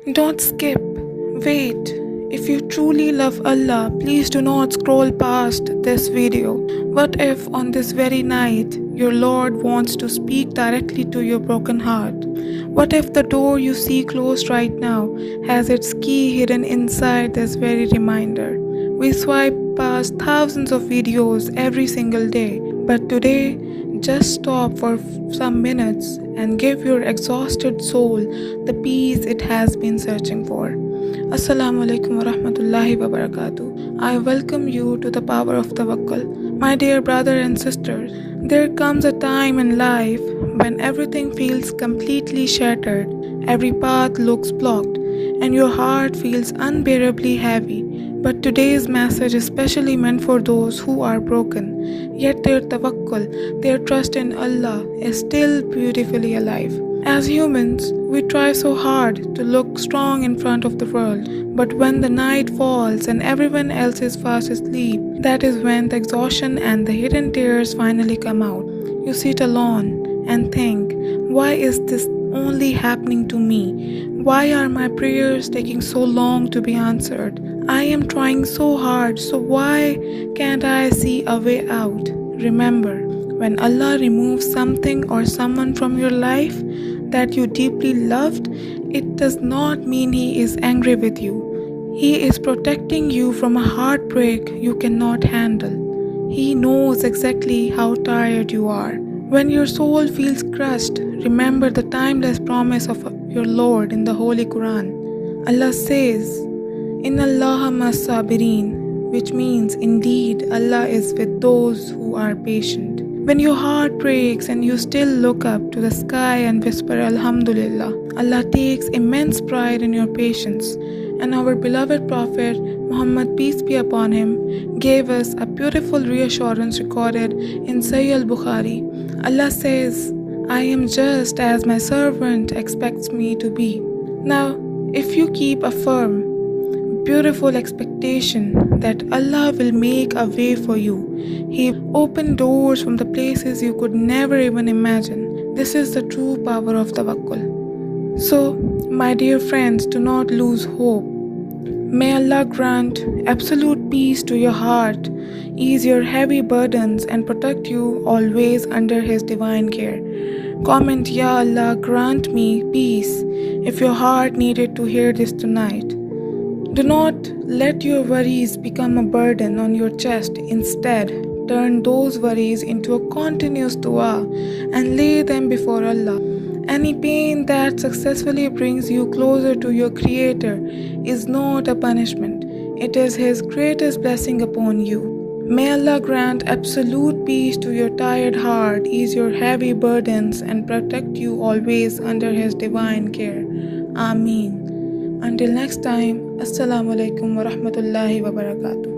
Don't skip. Wait. If you truly love Allah, please do not scroll past this video. What if on this very night your Lord wants to speak directly to your broken heart? What if the door you see closed right now has its key hidden inside this very reminder? We swipe past thousands of videos every single day, but today, just stop for some minutes and give your exhausted soul the peace it has been searching for. Assalamu alaikum wa rahmatullahi wa barakatuh. I welcome you to the power of Tawakkul. My dear brother and sisters, there comes a time in life when everything feels completely shattered, every path looks blocked, and your heart feels unbearably heavy. But today's message is specially meant for those who are broken, yet their tawakkul, their trust in Allah, is still beautifully alive. As humans, we try so hard to look strong in front of the world, but when the night falls and everyone else is fast asleep, that is when the exhaustion and the hidden tears finally come out. You sit alone and think, why is this only happening to me? Why are my prayers taking so long to be answered? I am trying so hard, so why can't I see a way out? Remember, when Allah removes something or someone from your life that you deeply loved, it does not mean He is angry with you. He is protecting you from a heartbreak you cannot handle. He knows exactly how tired you are. When your soul feels crushed, remember the timeless promise of your Lord in the Holy Quran. Allah says, Innal Laha sabireen, which means indeed Allah is with those who are patient. When your heart breaks and you still look up to the sky and whisper Alhamdulillah, Allah takes immense pride in your patience. And our beloved Prophet Muhammad, peace be upon him, gave us a beautiful reassurance recorded in Sahih Al-Bukhari. Allah says, I am just as my servant expects me to be. Now, if you keep a firm, beautiful expectation that Allah will make a way for you, He will open doors from the places you could never even imagine. This is the true power of tawakkul. So, my dear friends, do not lose hope. May Allah grant absolute peace to your heart, ease your heavy burdens, and protect you always under His divine care. Comment, Ya Allah, grant me peace if your heart needed to hear this tonight. Do not let your worries become a burden on your chest. Instead, turn those worries into a continuous dua and lay them before Allah. Any pain that successfully brings you closer to your Creator is not a punishment. It is His greatest blessing upon you. May Allah grant absolute peace to your tired heart, ease your heavy burdens, and protect you always under His divine care. Ameen. Until next time, Assalamu alaikum wa rahmatullahi wa barakatuh.